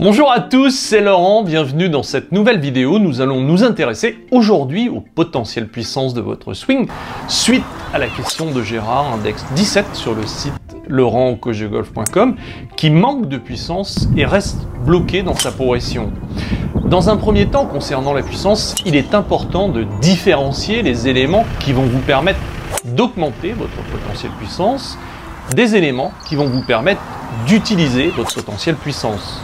Bonjour à tous, c'est Laurent, bienvenue dans cette nouvelle vidéo. Nous allons nous intéresser aujourd'hui au potentiel puissance de votre swing suite à la question de Gérard, index 17 sur le site laurentcoachdegolf.com, qui manque de puissance et reste bloqué dans sa progression. Dans un premier temps, concernant la puissance, il est important de différencier les éléments qui vont vous permettre d'augmenter votre potentiel puissance des éléments qui vont vous permettre d'utiliser votre potentiel puissance.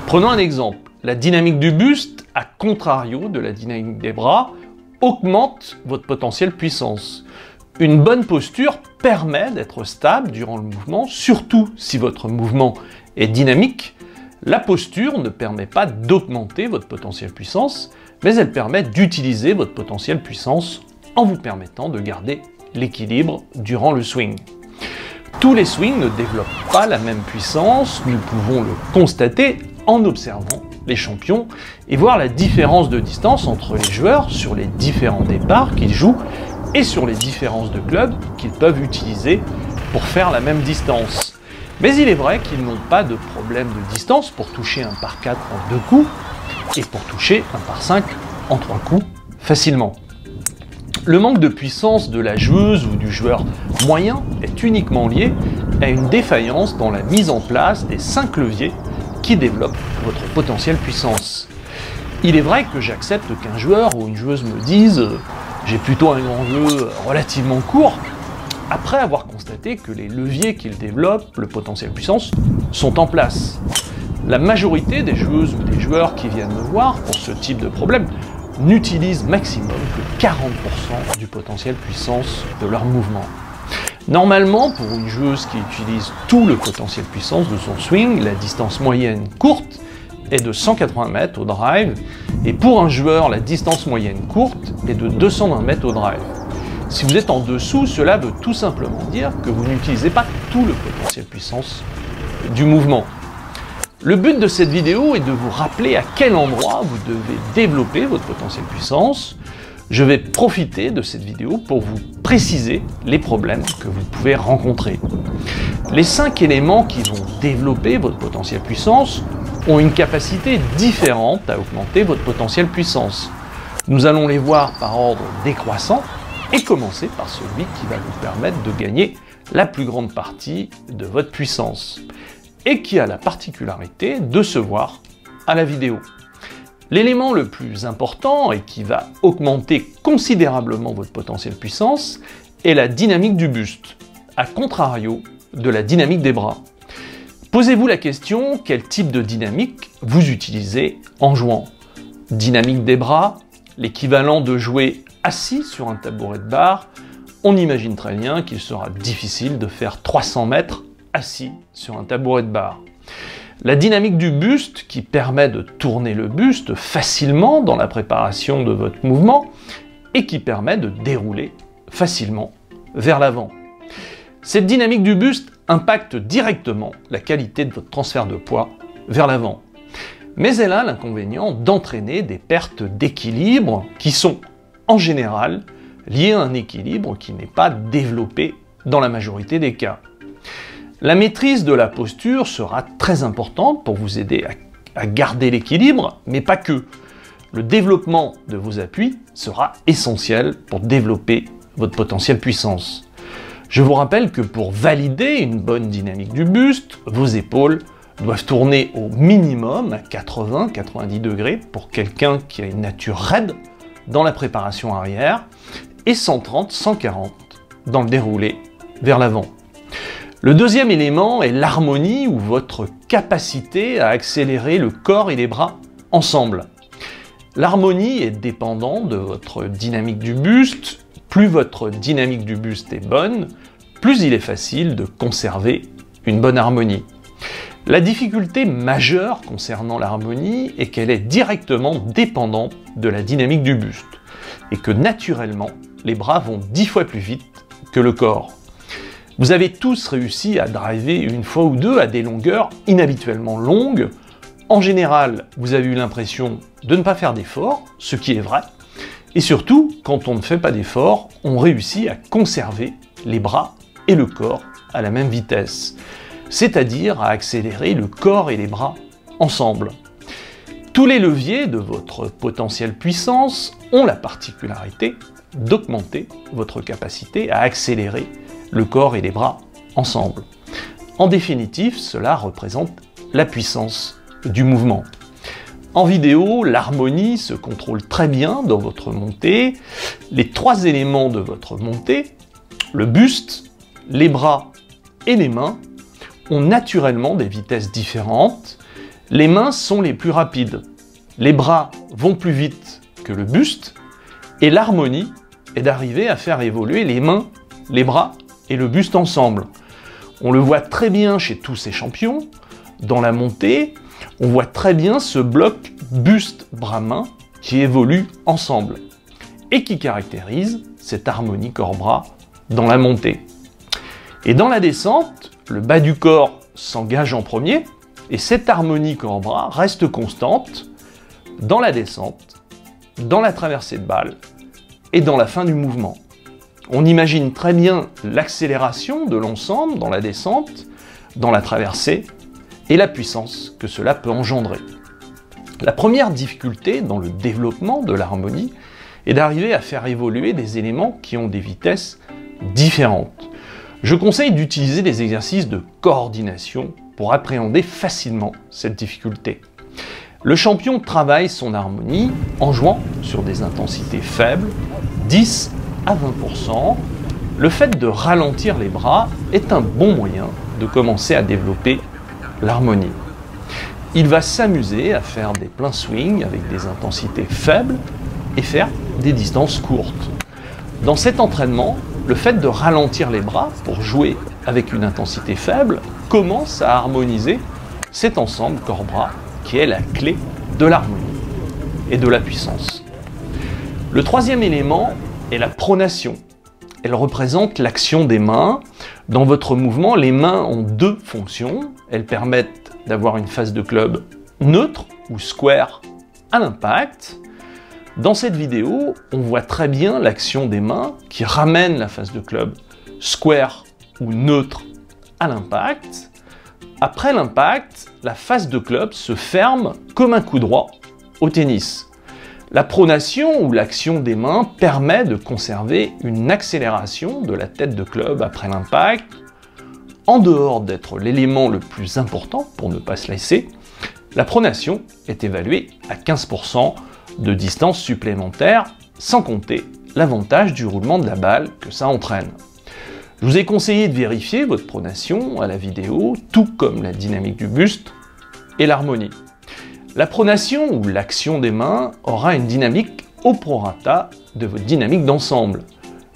Prenons un exemple. La dynamique du buste, à contrario de la dynamique des bras, augmente votre potentiel puissance. Une bonne posture permet d'être stable durant le mouvement, surtout si votre mouvement est dynamique. La posture ne permet pas d'augmenter votre potentiel puissance, mais elle permet d'utiliser votre potentiel puissance en vous permettant de garder l'équilibre durant le swing. Tous les swings ne développent pas la même puissance, nous pouvons le constater en observant les champions et voir la différence de distance entre les joueurs sur les différents départs qu'ils jouent et sur les différences de clubs qu'ils peuvent utiliser pour faire la même distance. Mais il est vrai qu'ils n'ont pas de problème de distance pour toucher un par 4 en 2 coups et pour toucher un par 5 en 3 coups facilement. Le manque de puissance de la joueuse ou du joueur moyen est uniquement lié à une défaillance dans la mise en place des 5 leviers qui développent votre potentiel puissance. Il est vrai que j'accepte qu'un joueur ou une joueuse me dise « j'ai plutôt un grand jeu relativement court », après avoir constaté que les leviers qu'il développe, le potentiel puissance, sont en place. La majorité des joueuses ou des joueurs qui viennent me voir pour ce type de problème n'utilisent maximum que 40% du potentiel puissance de leur mouvement. Normalement, pour une joueuse qui utilise tout le potentiel puissance de son swing, la distance moyenne courte est de 180 mètres au drive, et pour un joueur, la distance moyenne courte est de 220 mètres au drive. Si vous êtes en dessous, cela veut tout simplement dire que vous n'utilisez pas tout le potentiel puissance du mouvement. Le but de cette vidéo est de vous rappeler à quel endroit vous devez développer votre potentiel puissance. Je vais profiter de cette vidéo pour vous préciser les problèmes que vous pouvez rencontrer. Les 5 éléments qui vont développer votre potentiel puissance ont une capacité différente à augmenter votre potentiel puissance. Nous allons les voir par ordre décroissant et commencer par celui qui va vous permettre de gagner la plus grande partie de votre puissance et qui a la particularité de se voir à la vidéo. L'élément le plus important et qui va augmenter considérablement votre potentiel puissance est la dynamique du buste, à contrario de la dynamique des bras. Posez-vous la question, quel type de dynamique vous utilisez en jouant? Dynamique des bras, l'équivalent de jouer assis sur un tabouret de bar, on imagine très bien qu'il sera difficile de faire 300 mètres assis sur un tabouret de bar. La dynamique du buste, qui permet de tourner le buste facilement dans la préparation de votre mouvement et qui permet de dérouler facilement vers l'avant. Cette dynamique du buste impacte directement la qualité de votre transfert de poids vers l'avant. Mais elle a l'inconvénient d'entraîner des pertes d'équilibre qui sont, en général, liées à un équilibre qui n'est pas développé dans la majorité des cas. La maîtrise de la posture sera très importante pour vous aider à garder l'équilibre, mais pas que. Le développement de vos appuis sera essentiel pour développer votre potentiel puissance. Je vous rappelle que pour valider une bonne dynamique du buste, vos épaules doivent tourner au minimum à 80-90 degrés pour quelqu'un qui a une nature raide dans la préparation arrière et 130-140 dans le déroulé vers l'avant. Le deuxième élément est l'harmonie ou votre capacité à accélérer le corps et les bras ensemble. L'harmonie est dépendante de votre dynamique du buste. Plus votre dynamique du buste est bonne, plus il est facile de conserver une bonne harmonie. La difficulté majeure concernant l'harmonie est qu'elle est directement dépendante de la dynamique du buste et que naturellement, les bras vont 10 fois plus vite que le corps. Vous avez tous réussi à driver une fois ou deux à des longueurs inhabituellement longues. En général, vous avez eu l'impression de ne pas faire d'effort, ce qui est vrai. Et surtout, quand on ne fait pas d'effort, on réussit à conserver les bras et le corps à la même vitesse. C'est-à-dire à accélérer le corps et les bras ensemble. Tous les leviers de votre potentielle puissance ont la particularité d'augmenter votre capacité à accélérer le corps et les bras ensemble. En définitive, cela représente la puissance du mouvement. En vidéo, l'harmonie se contrôle très bien dans votre montée. Les trois éléments de votre montée, le buste, les bras et les mains, ont naturellement des vitesses différentes. Les mains sont les plus rapides. Les bras vont plus vite que le buste. Et l'harmonie est d'arriver à faire évoluer les mains, les bras et le buste ensemble. On le voit très bien chez tous ces champions. Dans la montée, on voit très bien ce bloc buste-bras-main qui évolue ensemble et qui caractérise cette harmonie corps-bras dans la montée. Et dans la descente, le bas du corps s'engage en premier et cette harmonie corps-bras reste constante dans la descente, dans la traversée de balle et dans la fin du mouvement. On imagine très bien l'accélération de l'ensemble dans la descente, dans la traversée et la puissance que cela peut engendrer. La première difficulté dans le développement de l'harmonie est d'arriver à faire évoluer des éléments qui ont des vitesses différentes. Je conseille d'utiliser des exercices de coordination pour appréhender facilement cette difficulté. Le champion travaille son harmonie en jouant sur des intensités faibles, 10 à 20%. Le fait de ralentir les bras est un bon moyen de commencer à développer l'harmonie. Il va s'amuser à faire des pleins swings avec des intensités faibles et faire des distances courtes. Dans cet entraînement, le fait de ralentir les bras pour jouer avec une intensité faible commence à harmoniser cet ensemble corps-bras qui est la clé de l'harmonie et de la puissance. Le troisième élément est la pronation. Elle représente l'action des mains. Dans votre mouvement, les mains ont deux fonctions. Elles permettent d'avoir une face de club neutre ou square à l'impact. Dans cette vidéo, on voit très bien l'action des mains qui ramène la face de club square ou neutre à l'impact. Après l'impact, la face de club se ferme comme un coup droit au tennis. La pronation ou l'action des mains permet de conserver une accélération de la tête de club après l'impact. En dehors d'être l'élément le plus important pour ne pas se laisser, la pronation est évaluée à 15% de distance supplémentaire, sans compter l'avantage du roulement de la balle que ça entraîne. Je vous ai conseillé de vérifier votre pronation à la vidéo, tout comme la dynamique du buste et l'harmonie. La pronation ou l'action des mains aura une dynamique au prorata de votre dynamique d'ensemble.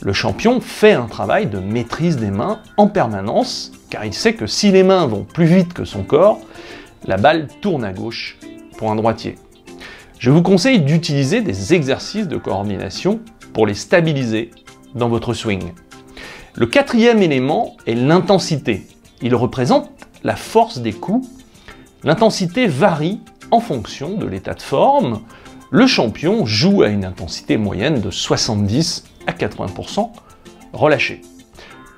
Le champion fait un travail de maîtrise des mains en permanence, car il sait que si les mains vont plus vite que son corps, la balle tourne à gauche pour un droitier. Je vous conseille d'utiliser des exercices de coordination pour les stabiliser dans votre swing. Le quatrième élément est l'intensité. Il représente la force des coups. L'intensité varie en fonction de l'état de forme. Le champion joue à une intensité moyenne de 70 à 80% relâché.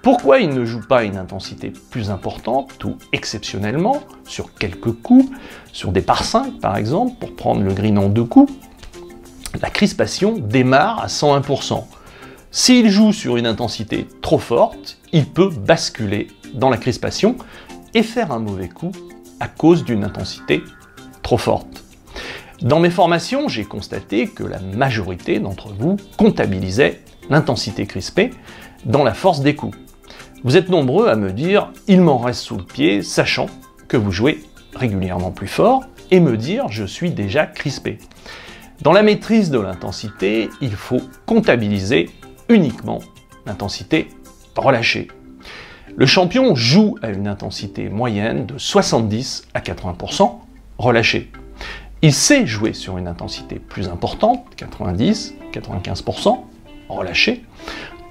Pourquoi il ne joue pas une intensité plus importante ou exceptionnellement sur quelques coups, sur des par 5 par exemple, pour prendre le green en 2 coups? La crispation démarre à 101%. S'il joue sur une intensité trop forte, il peut basculer dans la crispation et faire un mauvais coup à cause d'une intensité trop forte. Dans mes formations, j'ai constaté que la majorité d'entre vous comptabilisait l'intensité crispée dans la force des coups. Vous êtes nombreux à me dire « il m'en reste sous le pied », sachant que vous jouez régulièrement plus fort, et me dire « je suis déjà crispé ». Dans la maîtrise de l'intensité, il faut comptabiliser uniquement l'intensité relâchée. Le champion joue à une intensité moyenne de 70 à 80% relâchée. Il sait jouer sur une intensité plus importante, 90, 95% relâchée,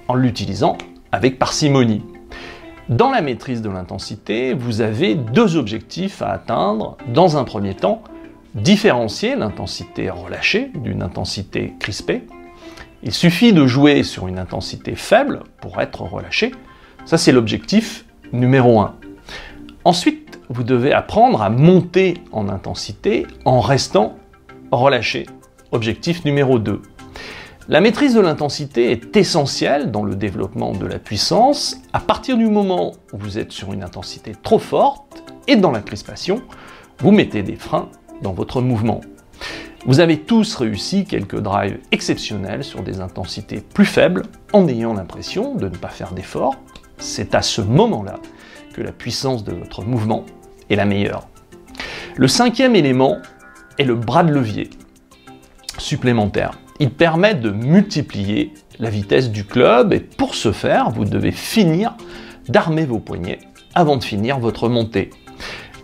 en l'utilisant avec parcimonie. Dans la maîtrise de l'intensité, vous avez deux objectifs à atteindre. Dans un premier temps, différencier l'intensité relâchée d'une intensité crispée. Il suffit de jouer sur une intensité faible pour être relâché. Ça, c'est l'objectif numéro 1. Ensuite, vous devez apprendre à monter en intensité en restant relâché. Objectif numéro 2. La maîtrise de l'intensité est essentielle dans le développement de la puissance. À partir du moment où vous êtes sur une intensité trop forte et dans la crispation, vous mettez des freins dans votre mouvement. Vous avez tous réussi quelques drives exceptionnels sur des intensités plus faibles en ayant l'impression de ne pas faire d'effort. C'est à ce moment-là que la puissance de votre mouvement est la meilleure. Le 5e élément est le bras de levier supplémentaire. Il permet de multiplier la vitesse du club et pour ce faire, vous devez finir d'armer vos poignets avant de finir votre montée.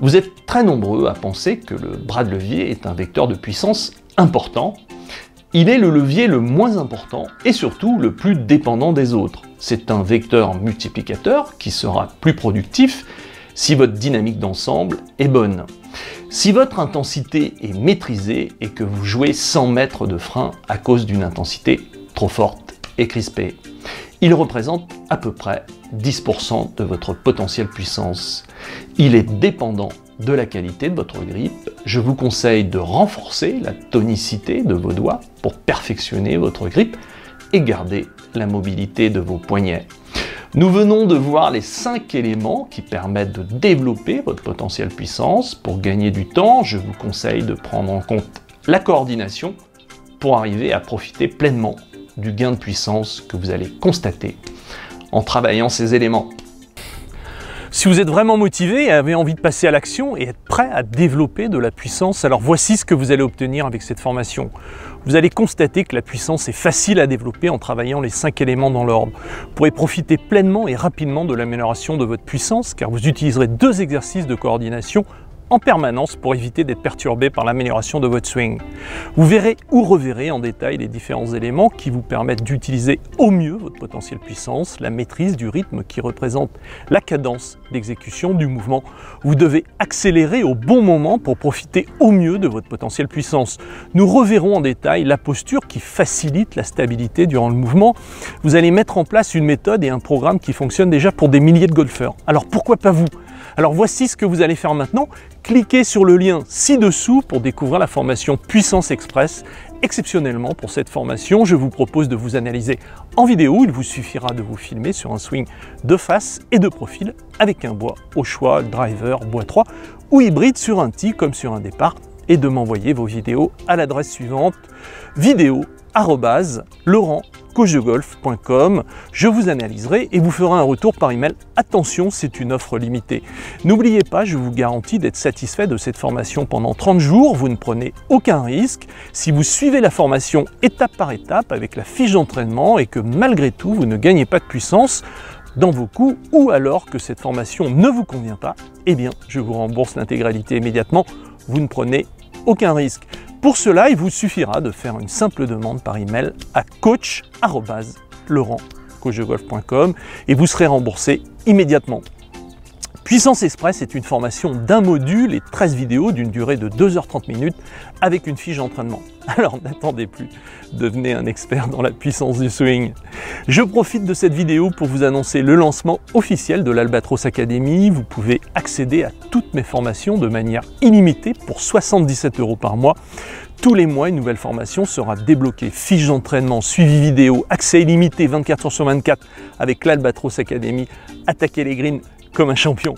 Vous êtes très nombreux à penser que le bras de levier est un vecteur de puissance important. Il est le levier le moins important et surtout le plus dépendant des autres. C'est un vecteur multiplicateur qui sera plus productif si votre dynamique d'ensemble est bonne. Si votre intensité est maîtrisée et que vous jouez sans mettre de frein à cause d'une intensité trop forte et crispée, il représente à peu près 10% de votre potentiel puissance. Il est dépendant de la qualité de votre grip. Je vous conseille de renforcer la tonicité de vos doigts pour perfectionner votre grip et garder la mobilité de vos poignets. Nous venons de voir les 5 éléments qui permettent de développer votre potentiel puissance. Pour gagner du temps, je vous conseille de prendre en compte la coordination pour arriver à profiter pleinement du gain de puissance que vous allez constater en travaillant ces éléments. Si vous êtes vraiment motivé et avez envie de passer à l'action et être prêt à développer de la puissance, alors voici ce que vous allez obtenir avec cette formation. Vous allez constater que la puissance est facile à développer en travaillant les 5 éléments dans l'ordre. Vous pourrez profiter pleinement et rapidement de l'amélioration de votre puissance car vous utiliserez 2 exercices de coordination en permanence pour éviter d'être perturbé par l'amélioration de votre swing. Vous verrez ou reverrez en détail les différents éléments qui vous permettent d'utiliser au mieux votre potentiel puissance, la maîtrise du rythme qui représente la cadence d'exécution du mouvement. Vous devez accélérer au bon moment pour profiter au mieux de votre potentiel puissance. Nous reverrons en détail la posture qui facilite la stabilité durant le mouvement. Vous allez mettre en place une méthode et un programme qui fonctionne déjà pour des milliers de golfeurs. Alors pourquoi pas vous ? Alors voici ce que vous allez faire maintenant. Cliquez sur le lien ci-dessous pour découvrir la formation Puissance Express. Exceptionnellement pour cette formation, je vous propose de vous analyser en vidéo. Il vous suffira de vous filmer sur un swing de face et de profil avec un bois au choix, driver, bois 3 ou hybride sur un tee comme sur un départ et de m'envoyer vos vidéos à l'adresse suivante vidéo@laurentcoachdegolf.com. Je vous analyserai et vous ferai un retour par email. Attention, c'est une offre limitée. N'oubliez pas, je vous garantis d'être satisfait de cette formation pendant 30 jours. Vous ne prenez aucun risque. Si vous suivez la formation étape par étape avec la fiche d'entraînement et que malgré tout, vous ne gagnez pas de puissance dans vos coups ou alors que cette formation ne vous convient pas, eh bien, je vous rembourse l'intégralité immédiatement. Vous ne prenez aucun risque. Pour cela, il vous suffira de faire une simple demande par email à coach@laurentcoachdegolf.com et vous serez remboursé immédiatement. Puissance Express est une formation d'un module et 13 vidéos d'une durée de 2h30 minutes avec une fiche d'entraînement. Alors n'attendez plus, devenez un expert dans la puissance du swing. Je profite de cette vidéo pour vous annoncer le lancement officiel de l'Albatros Academy. Vous pouvez accéder à toutes mes formations de manière illimitée pour 77 € par mois. Tous les mois, une nouvelle formation sera débloquée. Fiche d'entraînement, suivi vidéo, accès illimité 24 h sur 24 avec l'Albatros Academy. Attaquez les greens comme un champion.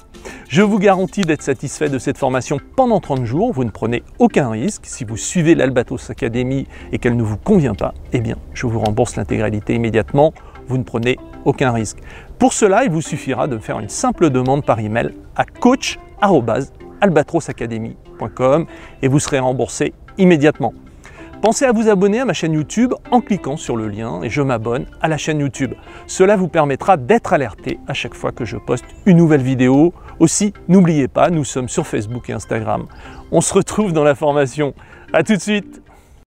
Je vous garantis d'être satisfait de cette formation pendant 30 jours. Vous ne prenez aucun risque. Si vous suivez l'Albatros Academy et qu'elle ne vous convient pas, eh bien, je vous rembourse l'intégralité immédiatement. Vous ne prenez aucun risque. Pour cela, il vous suffira de faire une simple demande par email à coach@albatrosacademy.com et vous serez remboursé immédiatement. Pensez à vous abonner à ma chaîne YouTube en cliquant sur le lien et je m'abonne à la chaîne YouTube. Cela vous permettra d'être alerté à chaque fois que je poste une nouvelle vidéo. Aussi, n'oubliez pas, nous sommes sur Facebook et Instagram. On se retrouve dans la formation. À tout de suite!